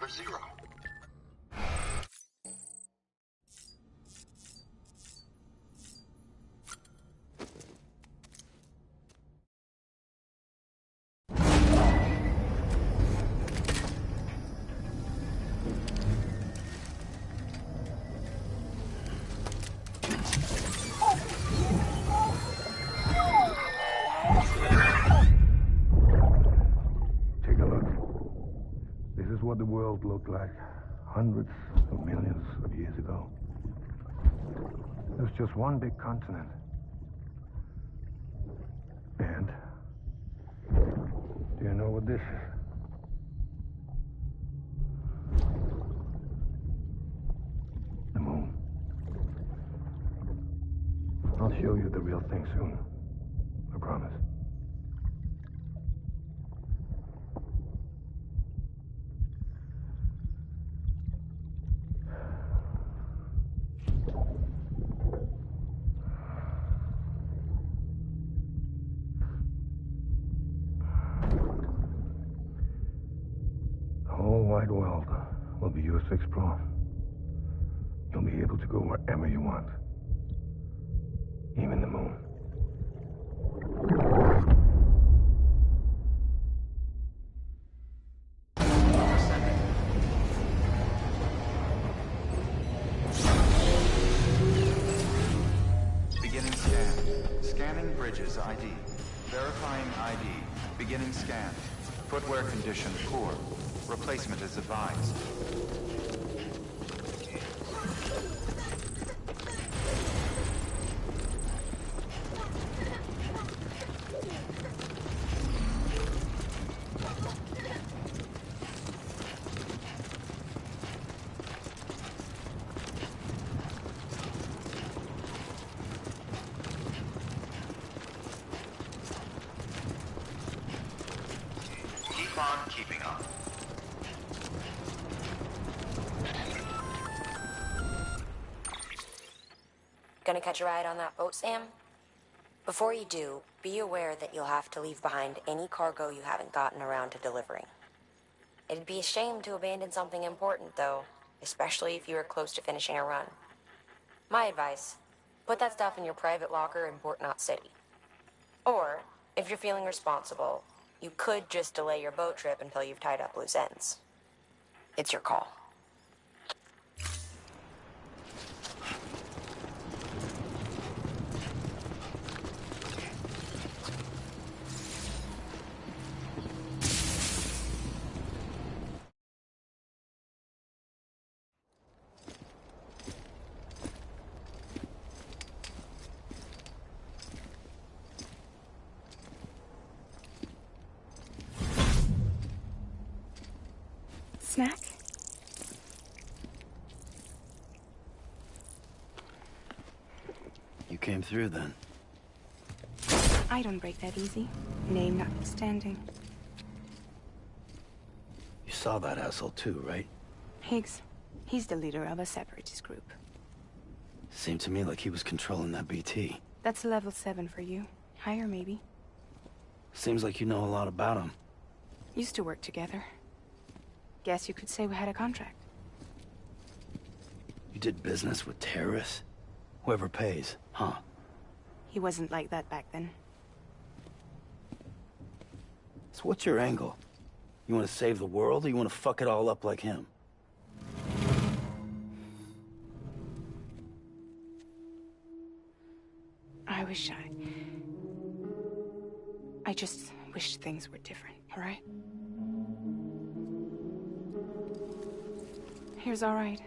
number 0. What the world looked like hundreds of millions of years ago. It was just one big continent. And do you know what this is? The moon. I'll show you the real thing soon. I promise. The whole wide world will be yours to explore. You'll be able to go wherever you want. Even the moon. Beginning scan. Scanning bridges ID. Verifying ID. Beginning scan. Footwear condition poor. Replacement is advised. Keep on keeping on. Gonna catch a ride on that boat, Sam? Before you do, be aware that you'll have to leave behind any cargo you haven't gotten around to delivering. It'd be a shame to abandon something important, though, especially if you were close to finishing a run. My advice, put that stuff in your private locker in Port Knot City. Or, if you're feeling responsible, you could just delay your boat trip until you've tied up loose ends. It's your call. Snack? You came through then. I don't break that easy. Name notwithstanding. You saw that asshole too, right? Higgs. He's the leader of a separatist group. Seemed to me like he was controlling that BT. That's level 7 for you. Higher, maybe. Seems like you know a lot about him. Used to work together. Guess you could say we had a contract. You did business with terrorists? Whoever pays, huh? He wasn't like that back then. So what's your angle? You want to save the world, or you want to fuck it all up like him? I just wished things were different, all right? Here's all right.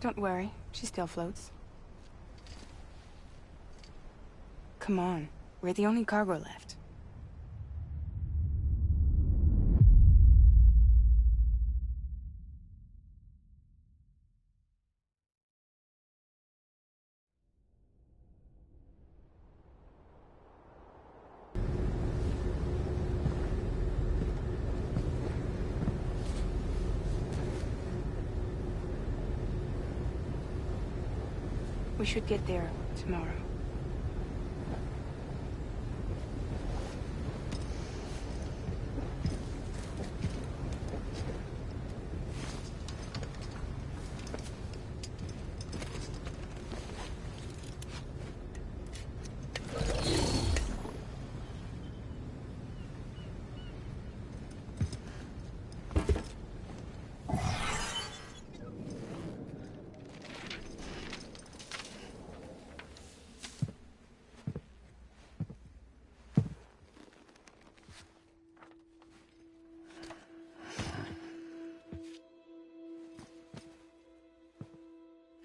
Don't worry, she still floats. Come on, we're the only cargo left. We should get there tomorrow.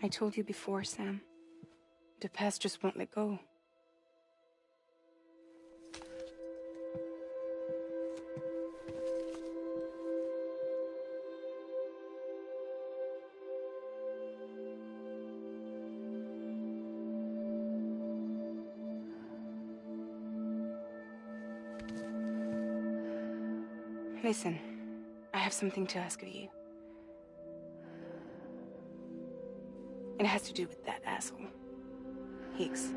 I told you before, Sam. The past just won't let go. Listen, I have something to ask of you. It has to do with that asshole, Higgs.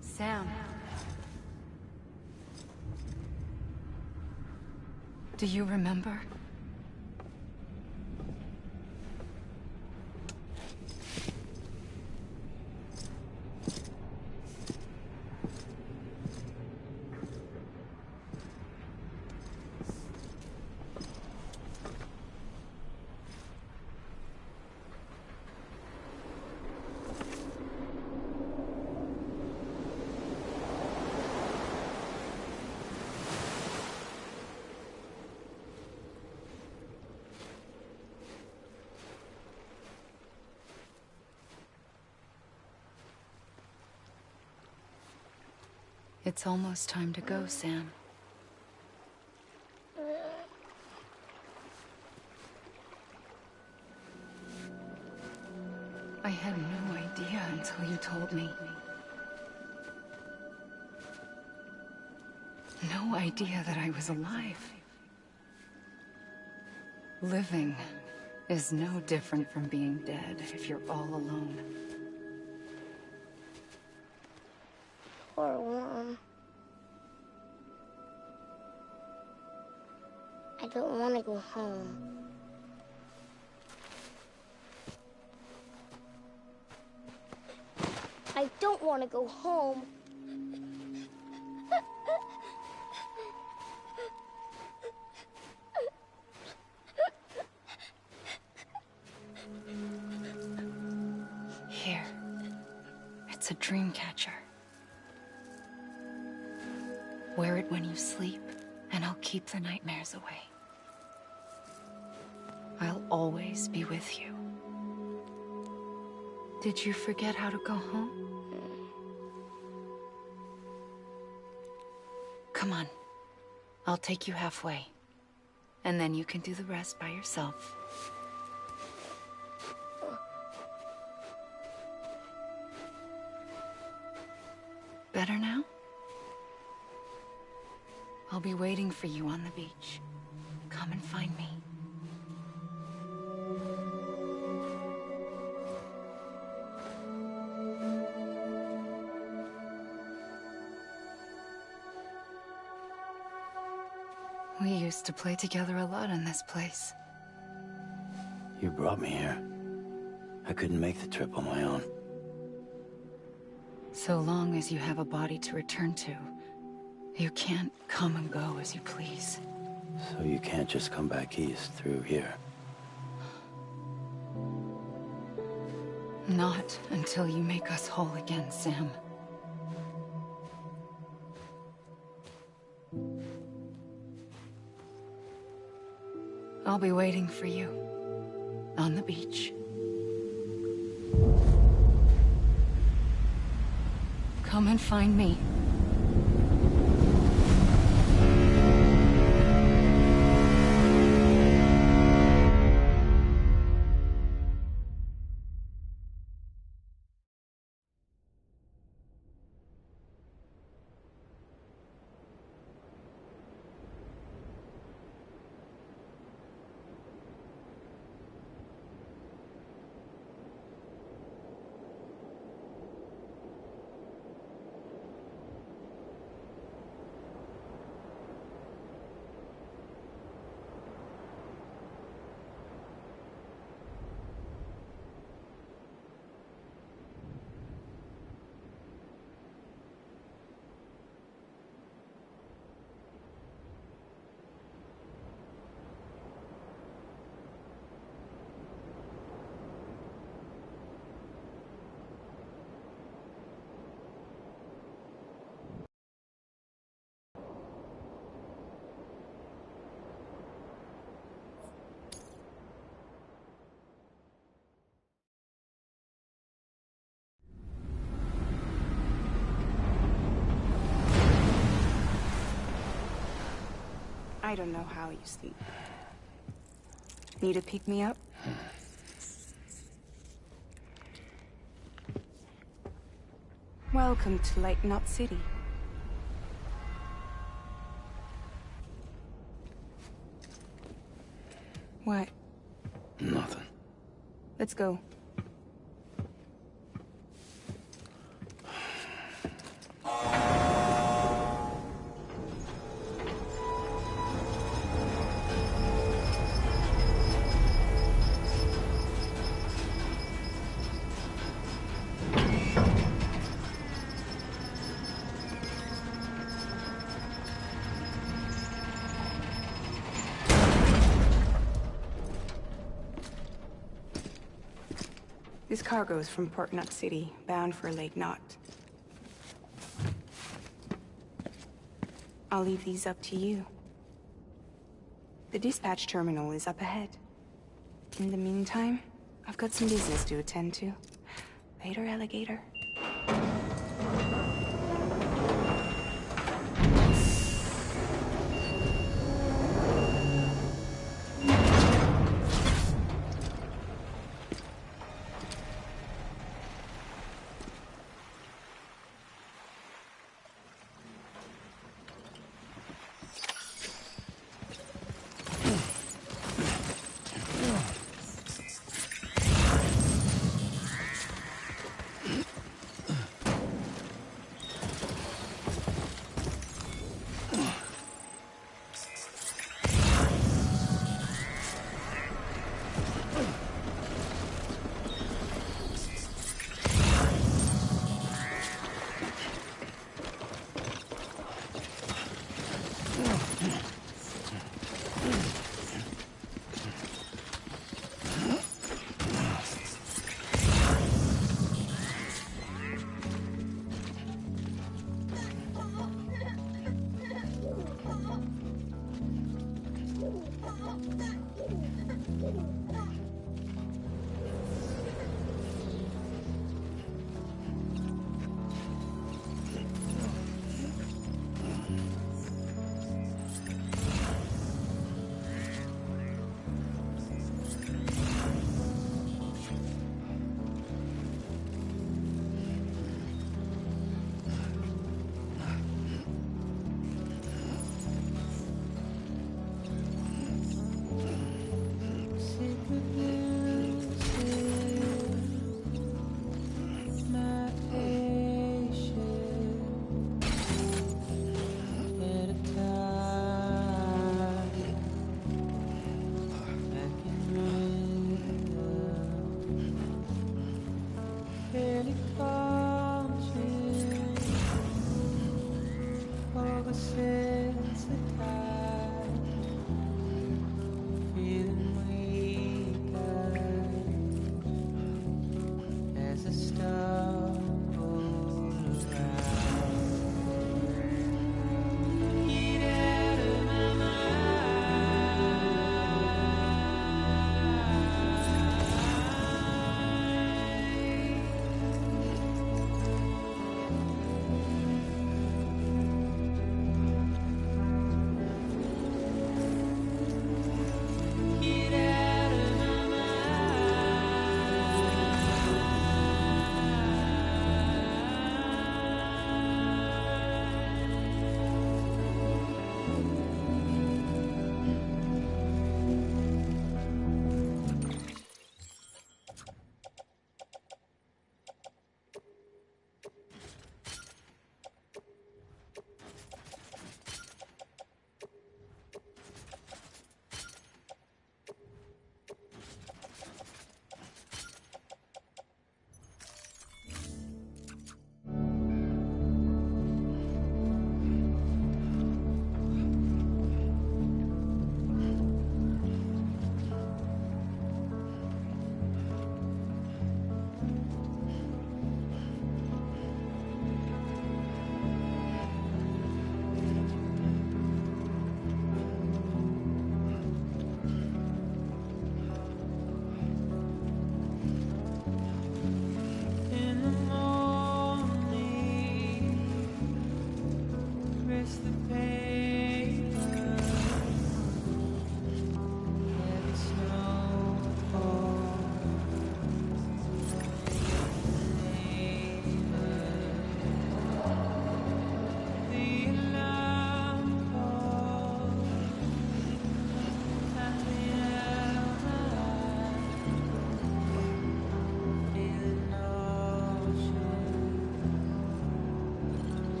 Sam. Do you remember? It's almost time to go, Sam. I had no idea until you told me. No idea that I was alive. Living is no different from being dead if you're all alone. Poor worm. I don't want to go home. I don't want to go home. Here. It's a dream catcher. Wear it when you sleep, and I'll keep the nightmares away. I'll always be with you. Did you forget how to go home? Come on. I'll take you halfway. And then you can do the rest by yourself. Better now? I'll be waiting for you on the beach. Come and find me. We used to play together a lot in this place. You brought me here. I couldn't make the trip on my own. So long as you have a body to return to, you can't come and go as you please. So you can't just come back east through here? Not until you make us whole again, Sam. I'll be waiting for you. On the beach. Come and find me. I don't know how you sleep. Need to pick me up? Welcome to Lake Knot City. What? Nothing. Let's go. This cargo is from Port Knot City, bound for Lake Knot. I'll leave these up to you. The dispatch terminal is up ahead. In the meantime, I've got some business to attend to. Later, alligator.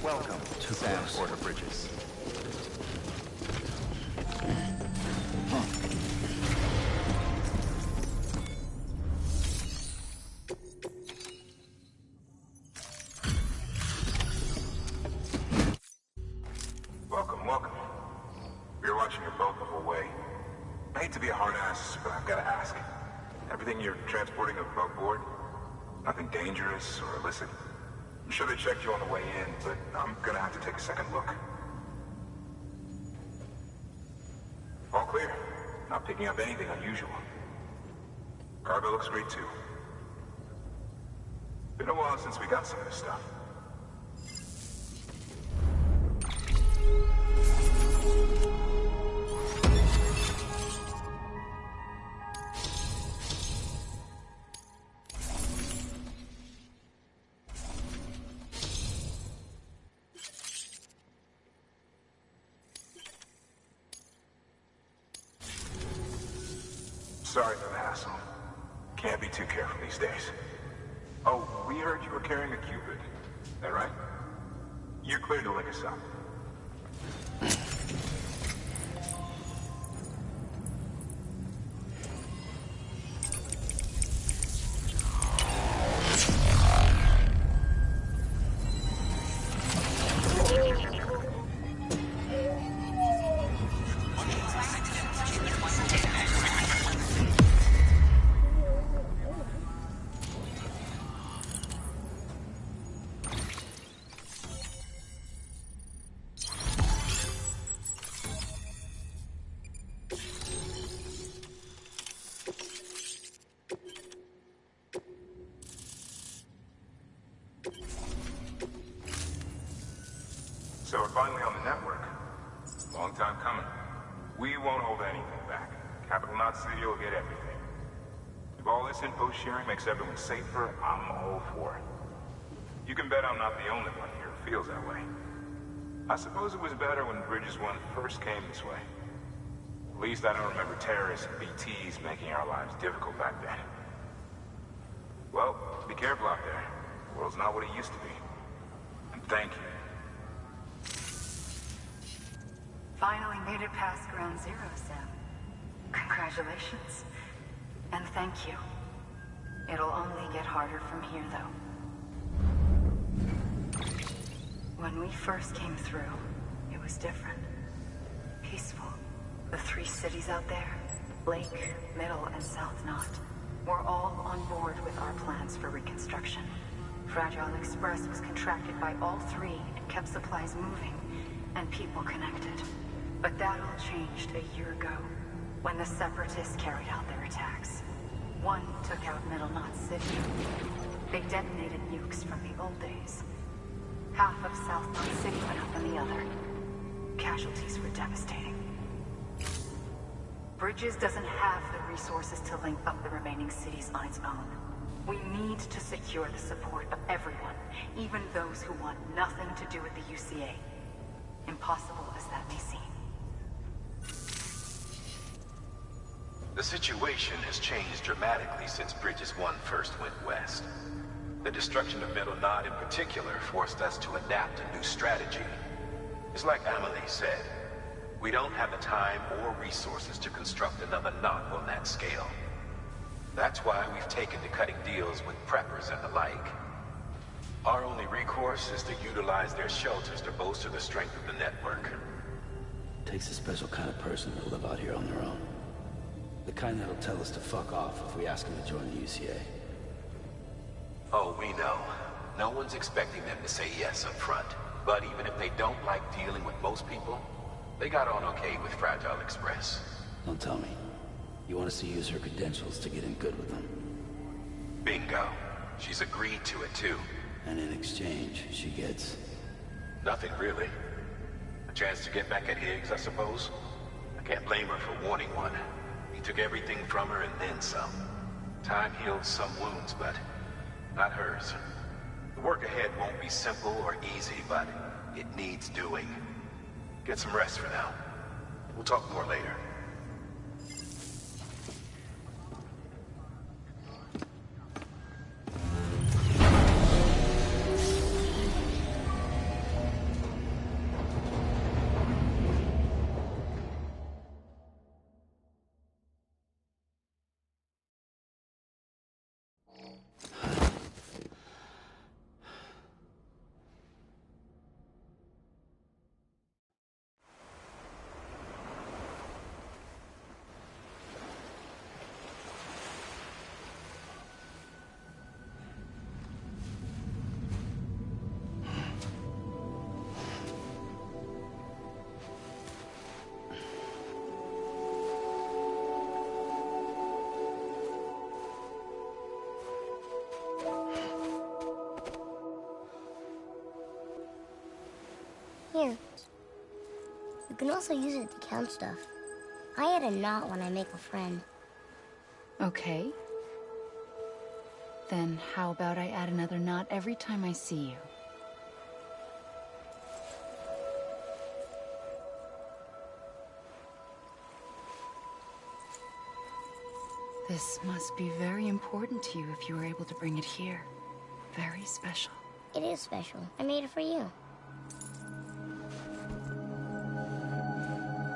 Welcome to Sam Porter Bridges. Welcome, welcome. We were watching your boat the whole way. I hate to be a hard ass, but I've got to ask. Everything you're transporting above board? Nothing dangerous or illicit? I'm sure they checked you on the way in, but I'm gonna have to take a second look. All clear. Not picking up anything unusual. Cargo looks great too. Been a while since we got some of this stuff. Sorry for the hassle. Can't be too careful these days. Oh, we heard you were carrying a Cupid. That right? You're clear to link us up. So we're finally on the network. Long time coming. We won't hold anything back. Capital Knot City will get everything. If all this info sharing makes everyone safer, I'm all for it. You can bet I'm not the only one here who feels that way. I suppose it was better when Bridges 1 first came this way. At least I don't remember terrorists and BTs making our lives difficult back then. Well, be careful out there. The world's not what it used to be. And thank you. Finally made it past Ground Zero, Sam. Congratulations. And thank you. It'll only get harder from here, though. When we first came through, it was different. Peaceful. The 3 cities out there, Lake, Middle, and South Knot, were all on board with our plans for reconstruction. Fragile Express was contracted by all 3 and kept supplies moving and people connected. But that all changed a year ago, when the Separatists carried out their attacks. One took out Middle Knot City. They detonated nukes from the old days. Half of South Knot City went up on the other. Casualties were devastating. Bridges doesn't have the resources to link up the remaining cities on its own. We need to secure the support of everyone, even those who want nothing to do with the UCA. Impossible as that may seem. The situation has changed dramatically since Bridges 1 first went west. The destruction of Middle Knot in particular forced us to adapt a new strategy. It's like Amelie said, we don't have the time or resources to construct another knot on that scale. That's why we've taken to cutting deals with preppers and the like. Our only recourse is to utilize their shelters to bolster the strength of the network. Takes a special kind of person to live out here on their own. The kind that'll tell us to fuck off if we ask them to join the UCA. Oh, we know. No one's expecting them to say yes up front. But even if they don't like dealing with most people, they got on okay with Fragile Express. Don't tell me. You want us to use her credentials to get in good with them? Bingo. She's agreed to it too. And in exchange, she gets... Nothing really. A chance to get back at Higgs, I suppose. I can't blame her for wanting one. He took everything from her and then some. Time healed some wounds, but not hers. The work ahead won't be simple or easy, but it needs doing. Get some rest for now. We'll talk more later. Here. You can also use it to count stuff. I add a knot when I make a friend. Okay. Then how about I add another knot every time I see you? This must be very important to you if you were able to bring it here. Very special. It is special. I made it for you.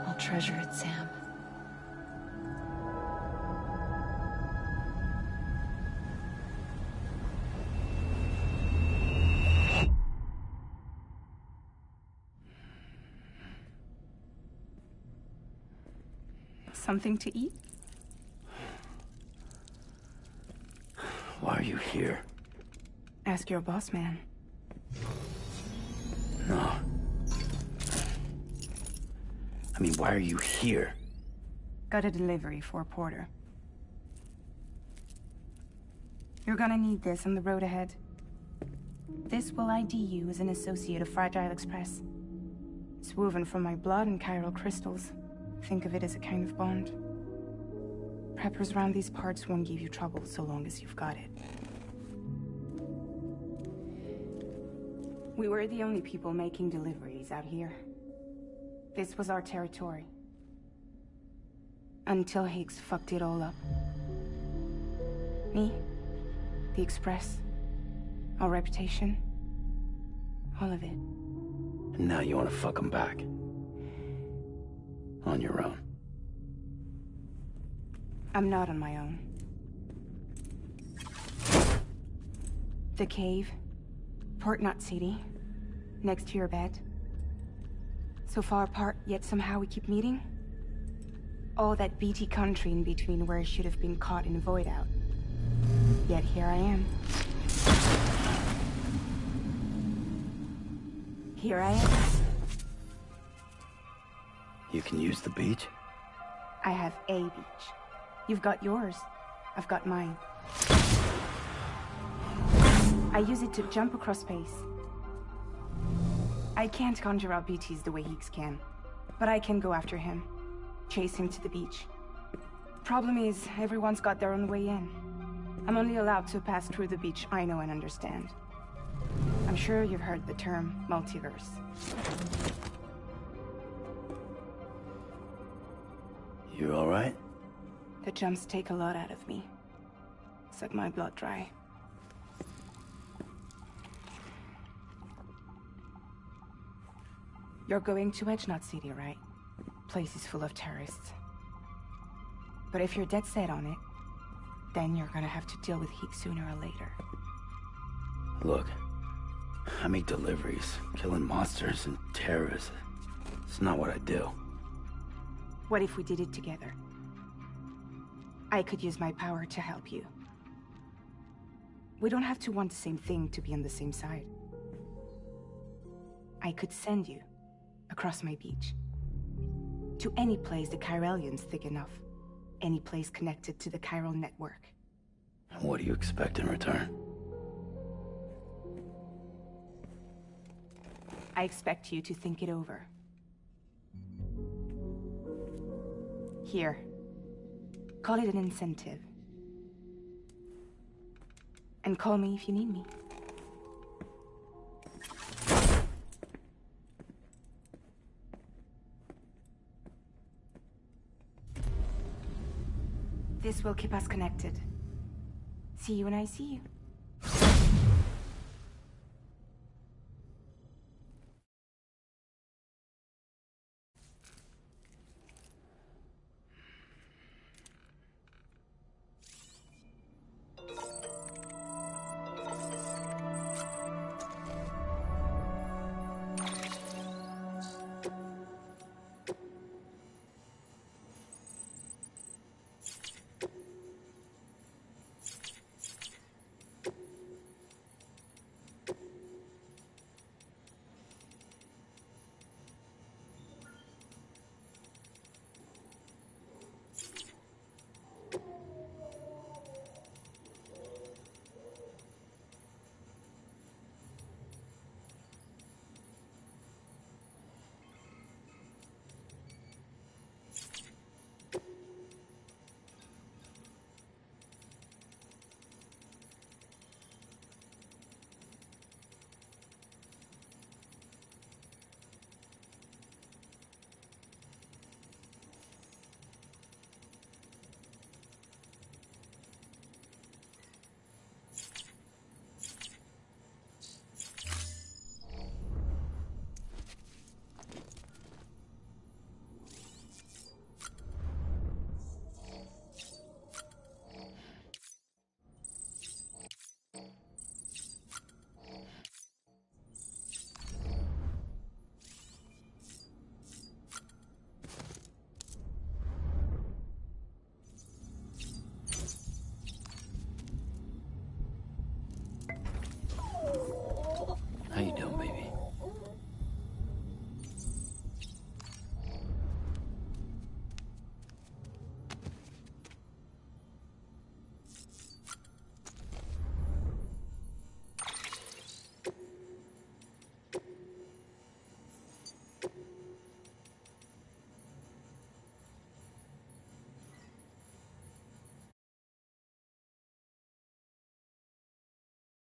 I'll treasure it, Sam. Something to eat? Why are you here? Ask your boss man. No. I mean, why are you here? Got a delivery for a porter. You're gonna need this on the road ahead. This will ID you as an associate of Fragile Express. It's woven from my blood and chiral crystals. Think of it as a kind of bond. Preppers around these parts won't give you trouble so long as you've got it. We were the only people making deliveries out here. This was our territory. Until Higgs fucked it all up. Me, the Express, our reputation, all of it. And now you want to fuck them back. On your own. I'm not on my own. The cave, Port Knot City, next to your bed. So far apart, yet somehow we keep meeting. All that BT country in between where I should have been caught in a void out. Yet here I am. Here I am. You can use the beach? I have a beach. You've got yours. I've got mine. I use it to jump across space. I can't conjure out BTs the way Higgs can, but I can go after him, chase him to the beach. Problem is, everyone's got their own way in. I'm only allowed to pass through the beach I know and understand. I'm sure you've heard the term multiverse. You all right? The jumps take a lot out of me. Suck my blood dry. You're going to Edge Knot City, right? Place is full of terrorists. But if you're dead set on it, then you're gonna have to deal with Higgs sooner or later. Look, I make deliveries, killing monsters and terrorists. It's not what I do. What if we did it together? I could use my power to help you. We don't have to want the same thing to be on the same side. I could send you across my beach. To any place the Chiralian's thick enough. Any place connected to the chiral network. What do you expect in return? I expect you to think it over. Here. Call it an incentive. And call me if you need me. This will keep us connected. See you when I see you.